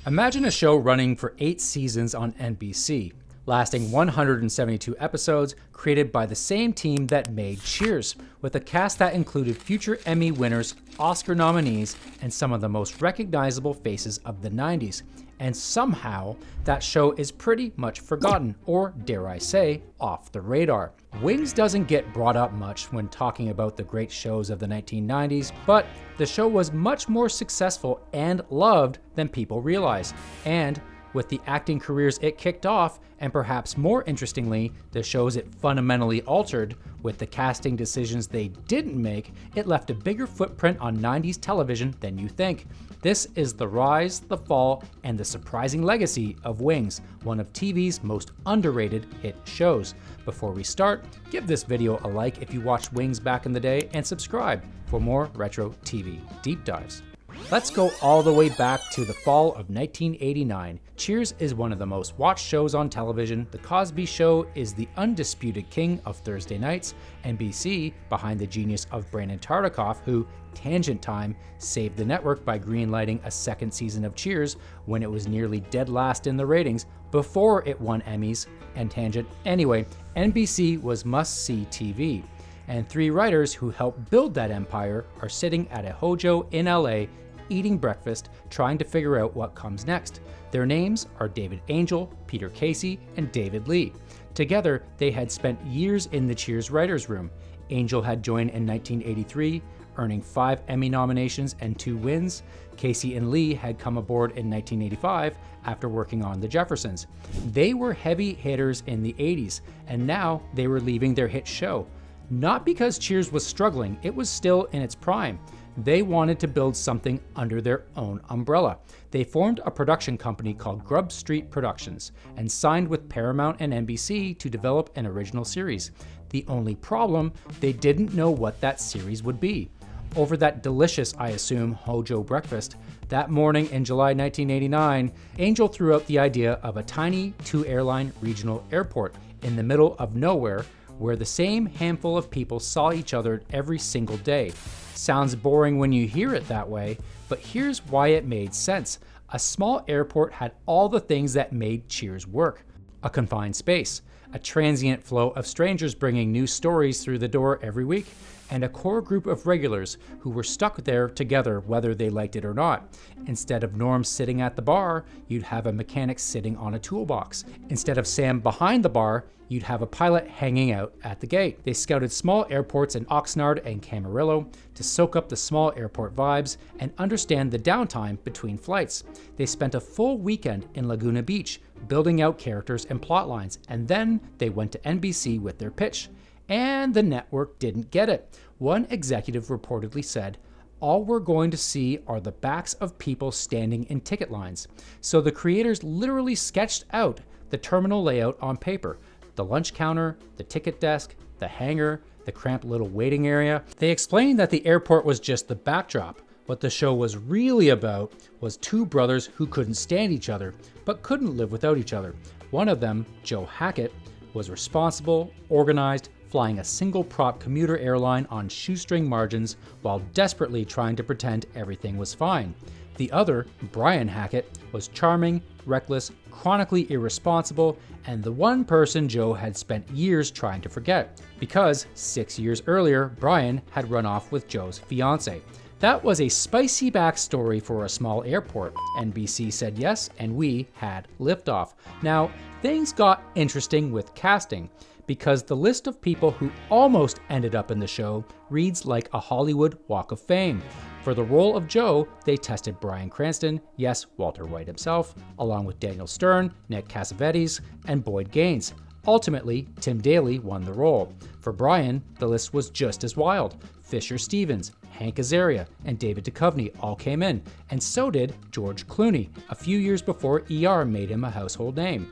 Imagine a show running for 8 seasons on NBC, lasting 172 episodes, created by the same team that made Cheers, with a cast that included future Emmy winners, Oscar nominees, and some of the most recognizable faces of the 90s. And somehow, that show is pretty much forgotten, or dare I say, off the radar. Wings doesn't get brought up much when talking about the great shows of the 1990s, but the show was much more successful and loved than people realize. And with the acting careers it kicked off, and perhaps more interestingly, the shows it fundamentally altered, with the casting decisions they didn't make, it left a bigger footprint on 90s television than you think. This is the rise, the fall, and the surprising legacy of Wings, one of TV's most underrated hit shows. Before we start, give this video a like if you watched Wings back in the day, and subscribe for more retro TV deep dives. Let's go all the way back to the fall of 1989. Cheers is one of the most watched shows on television. The Cosby Show is the undisputed king of Thursday nights. NBC, behind the genius of Brandon Tartikoff, who, tangent time, saved the network by greenlighting a second season of Cheers when it was nearly dead last in the ratings before it won Emmys. And tangent, anyway, NBC was must-see TV. And 3 writers who helped build that empire are sitting at a Hojo in LA, eating breakfast, trying to figure out what comes next. Their names are David Angel, Peter Casey, and David Lee. Together, they had spent years in the Cheers writers' room. Angel had joined in 1983, earning 5 Emmy nominations and 2 wins. Casey and Lee had come aboard in 1985 after working on The Jeffersons. They were heavy hitters in the 80s, and now they were leaving their hit show. Not because Cheers was struggling, it was still in its prime. They wanted to build something under their own umbrella. They formed a production company called Grub Street Productions and signed with Paramount and NBC to develop an original series. The only problem, they didn't know what that series would be. Over that delicious, I assume, Hojo breakfast, that morning in July 1989, Angel threw out the idea of a tiny 2-airline regional airport in the middle of nowhere, where the same handful of people saw each other every single day. Sounds boring when you hear it that way, but here's why it made sense. A small airport had all the things that made Cheers work. A confined space, a transient flow of strangers bringing new stories through the door every week, and a core group of regulars who were stuck there together whether they liked it or not. Instead of Norm sitting at the bar, you'd have a mechanic sitting on a toolbox. Instead of Sam behind the bar, you'd have a pilot hanging out at the gate. They scouted small airports in Oxnard and Camarillo to soak up the small airport vibes and understand the downtime between flights. They spent a full weekend in Laguna Beach, building out characters and plot lines, and then they went to NBC with their pitch. And the network didn't get it. One executive reportedly said, "All we're going to see are the backs of people standing in ticket lines." So the creators literally sketched out the terminal layout on paper. The lunch counter, the ticket desk, the hangar, the cramped little waiting area. They explained that the airport was just the backdrop. What the show was really about was 2 brothers who couldn't stand each other, but couldn't live without each other. One of them, Joe Hackett, was responsible, organized, flying a single-prop commuter airline on shoestring margins while desperately trying to pretend everything was fine. The other, Brian Hackett, was charming, reckless, chronically irresponsible, and the one person Joe had spent years trying to forget, because 6 years earlier, Brian had run off with Joe's fiancée. That was a spicy backstory for a small airport. NBC said yes, and we had liftoff. Now, things got interesting with casting, because the list of people who almost ended up in the show reads like a Hollywood Walk of Fame. For the role of Joe, they tested Bryan Cranston, yes, Walter White himself, along with Daniel Stern, Nick Cassavetes, and Boyd Gaines. Ultimately, Tim Daly won the role. For Brian, the list was just as wild. Fisher Stevens, Hank Azaria, and David Duchovny all came in, and so did George Clooney, a few years before ER made him a household name.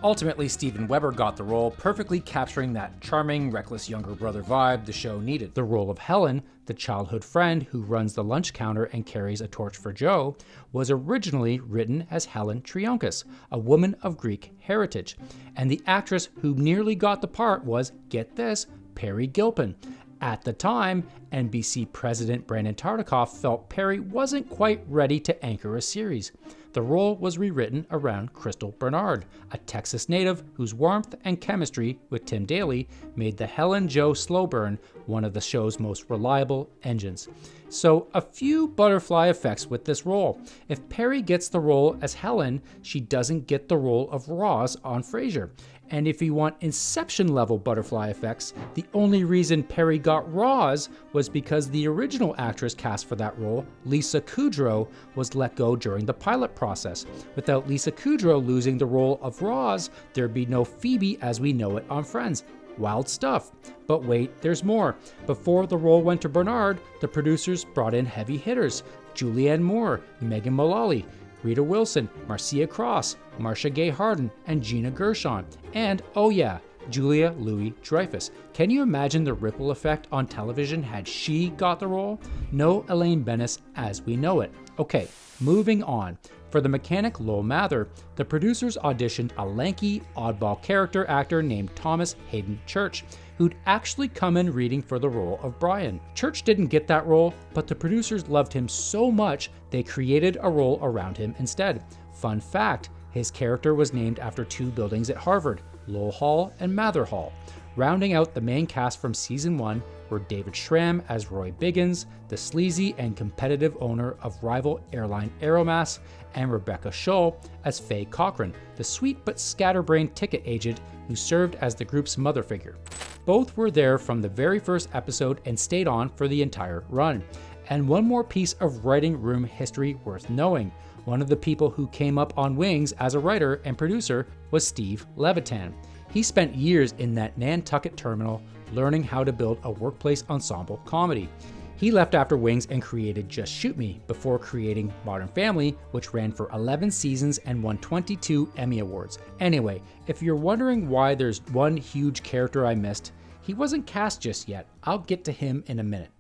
Ultimately, Steven Weber got the role, perfectly capturing that charming, reckless younger brother vibe the show needed. The role of Helen, the childhood friend who runs the lunch counter and carries a torch for Joe, was originally written as Helen Trionkis, a woman of Greek heritage. And the actress who nearly got the part was, get this, Peri Gilpin. At the time, NBC president Brandon Tartikoff felt Peri wasn't quite ready to anchor a series. The role was rewritten around Crystal Bernard, a Texas native whose warmth and chemistry with Tim Daly made the Helen Jo slow burn one of the show's most reliable engines. So a few butterfly effects with this role. If Perry gets the role as Helen, she doesn't get the role of Roz on Frasier. And if you want Inception-level butterfly effects, the only reason Perry got Roz was because the original actress cast for that role, Lisa Kudrow, was let go during the pilot process. Without Lisa Kudrow losing the role of Roz, there'd be no Phoebe as we know it on Friends. Wild stuff. But wait, there's more. Before the role went to Bernard, the producers brought in heavy hitters: Julianne Moore, Megan Mullally, Rita Wilson, Marcia Cross, Marcia Gay Harden, and Gina Gershon. And, oh yeah, Julia Louis-Dreyfus. Can you imagine the ripple effect on television had she got the role? No Elaine Bennis as we know it. Okay, moving on. For the mechanic Lowell Mather, the producers auditioned a lanky, oddball character actor named Thomas Hayden Church, who'd actually come in reading for the role of Brian. Church didn't get that role, but the producers loved him so much they created a role around him instead. Fun fact, his character was named after two buildings at Harvard, Lowell Hall and Mather Hall. Rounding out the main cast from season 1 were David Schramm as Roy Biggins, the sleazy and competitive owner of rival airline Aeromass, and Rebecca Shull as Faye Cochran, the sweet but scatterbrained ticket agent who served as the group's mother figure. Both were there from the very first episode and stayed on for the entire run. And one more piece of writing room history worth knowing. One of the people who came up on Wings as a writer and producer was Steve Levitan. He spent years in that Nantucket terminal learning how to build a workplace ensemble comedy. He left after Wings and created Just Shoot Me before creating Modern Family, which ran for 11 seasons and won 22 Emmy Awards. Anyway, if you're wondering why there's one huge character I missed, he wasn't cast just yet. I'll get to him in a minute.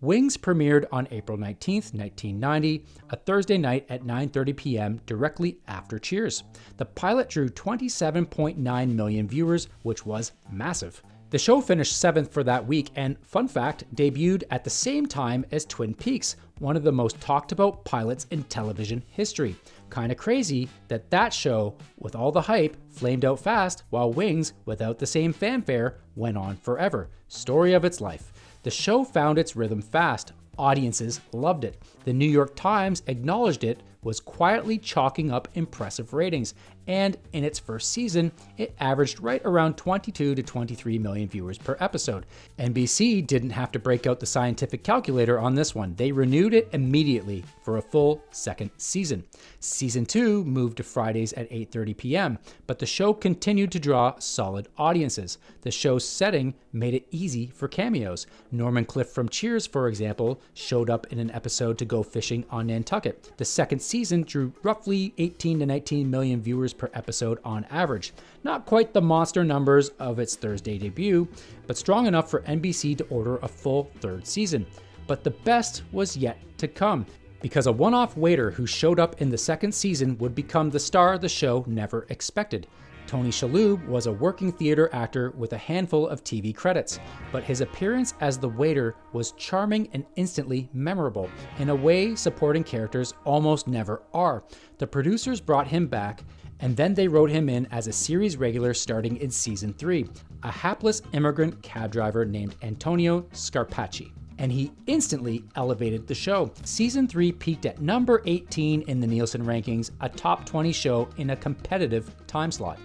Wings premiered on April 19th, 1990, a Thursday night at 9:30 p.m. directly after Cheers. The pilot drew 27.9 million viewers, which was massive. The show finished 7th for that week and, fun fact, debuted at the same time as Twin Peaks, one of the most talked about pilots in television history. Kinda crazy that show, with all the hype, flamed out fast, while Wings, without the same fanfare, went on forever. Story of its life. The show found its rhythm fast. Audiences loved it. The New York Times acknowledged it was quietly chalking up impressive ratings, and in its first season, it averaged right around 22 to 23 million viewers per episode. NBC didn't have to break out the scientific calculator on this one. They renewed it immediately for a full second season. Season 2 moved to Fridays at 8:30 p.m., but the show continued to draw solid audiences. The show's setting made it easy for cameos. Norman Cliff from Cheers, for example, showed up in an episode to go fishing on Nantucket. The second season drew roughly 18 to 19 million viewers per episode on average. Not quite the monster numbers of its Thursday debut, but strong enough for NBC to order a full third season. But the best was yet to come, because a one-off waiter who showed up in the second season would become the star the show never expected. Tony Shalhoub was a working theater actor with a handful of TV credits, but his appearance as the waiter was charming and instantly memorable, in a way supporting characters almost never are. The producers brought him back, and then they wrote him in as a series regular starting in season 3, a hapless immigrant cab driver named Antonio Scarpacci. And he instantly elevated the show. Season 3 peaked at number 18 in the Nielsen rankings, a top 20 show in a competitive time slot.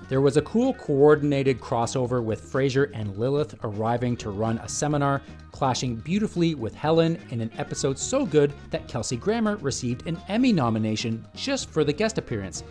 There was a cool coordinated crossover with Frasier and Lilith arriving to run a seminar, clashing beautifully with Helen in an episode so good that Kelsey Grammer received an Emmy nomination just for the guest appearance.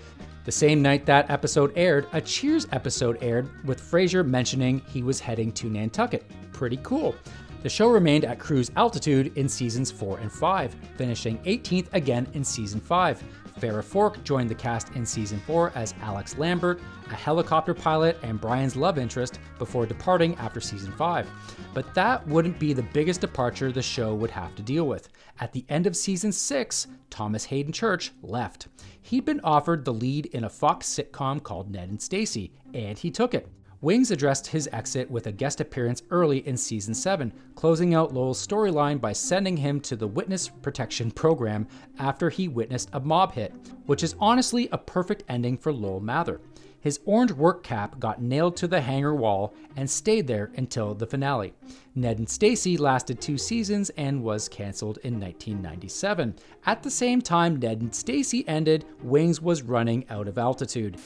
The same night that episode aired, a Cheers episode aired with Frasier mentioning he was heading to Nantucket. Pretty cool. The show remained at cruise altitude in seasons 4 and 5, finishing 18th again in season 5. Farrah Fork joined the cast in season 4 as Alex Lambert, a helicopter pilot and Brian's love interest, before departing after season 5. But that wouldn't be the biggest departure the show would have to deal with. At the end of season 6, Thomas Hayden Church left. He'd been offered the lead in a Fox sitcom called Ned and Stacy, and he took it. Wings addressed his exit with a guest appearance early in season 7, closing out Lowell's storyline by sending him to the witness protection program after he witnessed a mob hit, which is honestly a perfect ending for Lowell Mather. His orange work cap got nailed to the hangar wall and stayed there until the finale. Ned and Stacy lasted 2 seasons and was cancelled in 1997. At the same time Ned and Stacy ended, Wings was running out of altitude.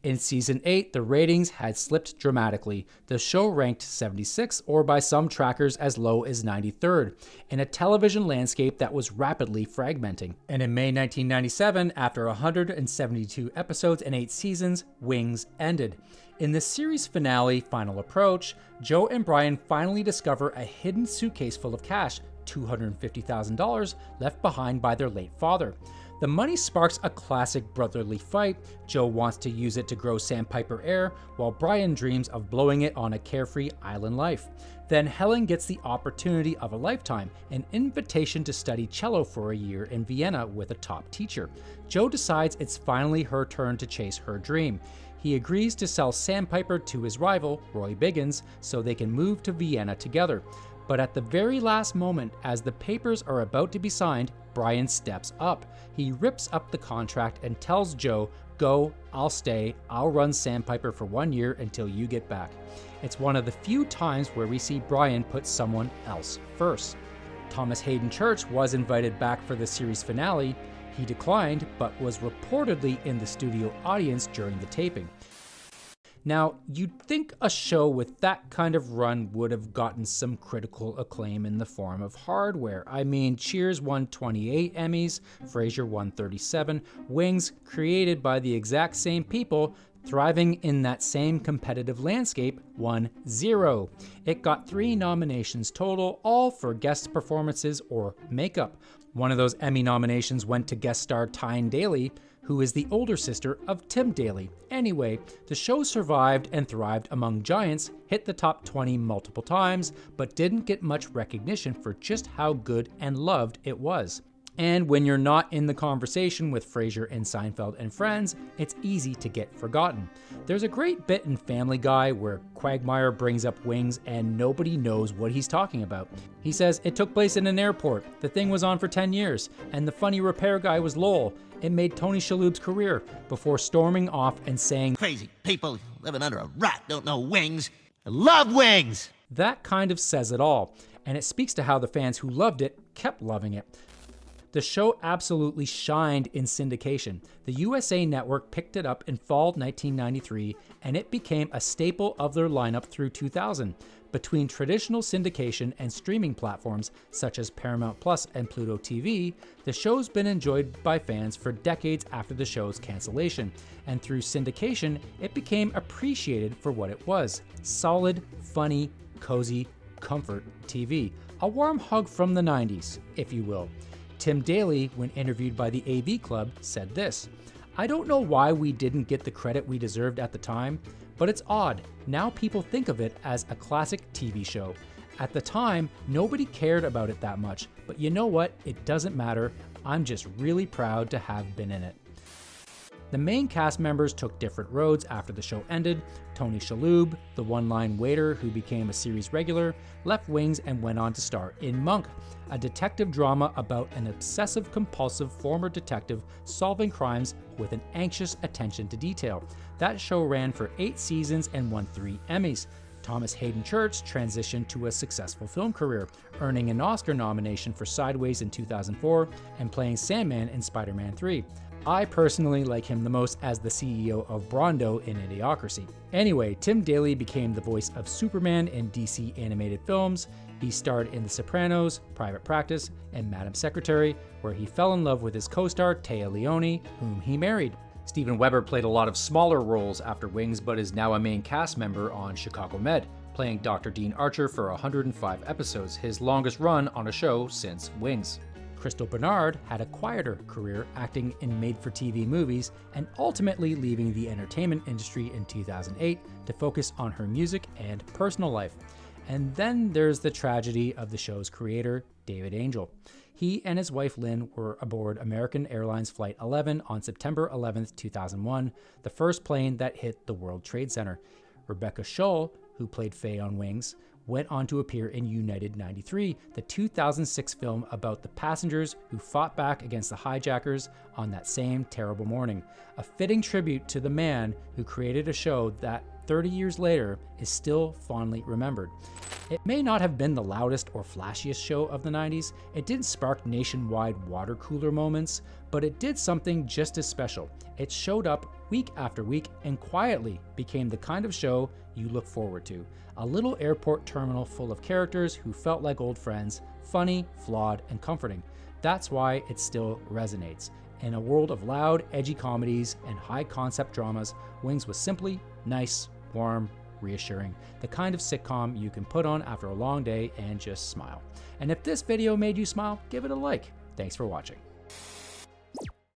In season 8, the ratings had slipped dramatically. The show ranked 76th, or by some trackers as low as 93rd, in a television landscape that was rapidly fragmenting. And in May 1997, after 172 episodes and 8 seasons, Wings ended. In the series finale, Final Approach, Joe and Brian finally discover a hidden suitcase full of cash, $250,000, left behind by their late father. The money sparks a classic brotherly fight. Joe wants to use it to grow Sandpiper Air, while Brian dreams of blowing it on a carefree island life. Then Helen gets the opportunity of a lifetime, an invitation to study cello for a year in Vienna with a top teacher. Joe decides it's finally her turn to chase her dream. He agrees to sell Sandpiper to his rival, Roy Biggins, so they can move to Vienna together. But at the very last moment, as the papers are about to be signed, Brian steps up. He rips up the contract and tells Joe, "Go, I'll stay, I'll run Sandpiper for 1 year until you get back." It's one of the few times where we see Brian put someone else first. Thomas Hayden Church was invited back for the series finale. He declined, but was reportedly in the studio audience during the taping. Now, you'd think a show with that kind of run would have gotten some critical acclaim in the form of hardware. I mean, Cheers won 28 Emmys, Frasier won 37, Wings, created by the exact same people, thriving in that same competitive landscape, won 0. It got 3 nominations total, all for guest performances or makeup. One of those Emmy nominations went to guest star Tony Daly, who is the older sister of Tim Daly. Anyway, the show survived and thrived among giants, hit the top 20 multiple times, but didn't get much recognition for just how good and loved it was. And when you're not in the conversation with Frasier and Seinfeld and Friends, it's easy to get forgotten. There's a great bit in Family Guy where Quagmire brings up Wings and nobody knows what he's talking about. He says it took place in an airport, the thing was on for 10 years, and the funny repair guy was Lowell. It made Tony Shalhoub's career, before storming off and saying, "Crazy people living under a rock don't know Wings. I love Wings!" That kind of says it all, and it speaks to how the fans who loved it kept loving it. The show absolutely shined in syndication. The USA Network picked it up in fall 1993, and it became a staple of their lineup through 2000. Between traditional syndication and streaming platforms such as Paramount Plus and Pluto TV, the show's been enjoyed by fans for decades after the show's cancellation, and through syndication, it became appreciated for what it was: solid, funny, cozy, comfort TV. A warm hug from the 90s, if you will. Tim Daly, when interviewed by the AV Club, said this: "I don't know why we didn't get the credit we deserved at the time, but it's odd. Now people think of it as a classic TV show. At the time, nobody cared about it that much, but you know what? It doesn't matter. I'm just really proud to have been in it." The main cast members took different roads after the show ended. Tony Shalhoub, the one-line waiter who became a series regular, left Wings and went on to star in Monk, a detective drama about an obsessive-compulsive former detective solving crimes with an anxious attention to detail. That show ran for 8 seasons and won 3 Emmys. Thomas Hayden Church transitioned to a successful film career, earning an Oscar nomination for Sideways in 2004 and playing Sandman in Spider-Man 3. I personally like him the most as the CEO of Brondo in Idiocracy. Anyway, Tim Daly became the voice of Superman in DC animated films. He starred in The Sopranos, Private Practice, and Madam Secretary, where he fell in love with his co-star Téa Leoni, whom he married. Steven Weber played a lot of smaller roles after Wings, but is now a main cast member on Chicago Med, playing Dr. Dean Archer for 105 episodes, his longest run on a show since Wings. Crystal Bernard had a quieter career acting in made-for-TV movies and ultimately leaving the entertainment industry in 2008 to focus on her music and personal life. And then there's the tragedy of the show's creator, David Angel. He and his wife Lynn were aboard American Airlines Flight 11 on September 11, 2001, the first plane that hit the World Trade Center. Rebecca Shull, who played Faye on Wings, went on to appear in United 93, the 2006 film about the passengers who fought back against the hijackers on that same terrible morning. A fitting tribute to the man who created a show that 30 years later is still fondly remembered. It may not have been the loudest or flashiest show of the 90s, it didn't spark nationwide water cooler moments, but it did something just as special. It showed up week after week and quietly became the kind of show you look forward to. A little airport terminal full of characters who felt like old friends, funny, flawed, and comforting. That's why it still resonates. In a world of loud, edgy comedies and high-concept dramas, Wings was simply nice, warm, reassuring, the kind of sitcom you can put on after a long day and just smile. And if this video made you smile, give it a like. Thanks for watching.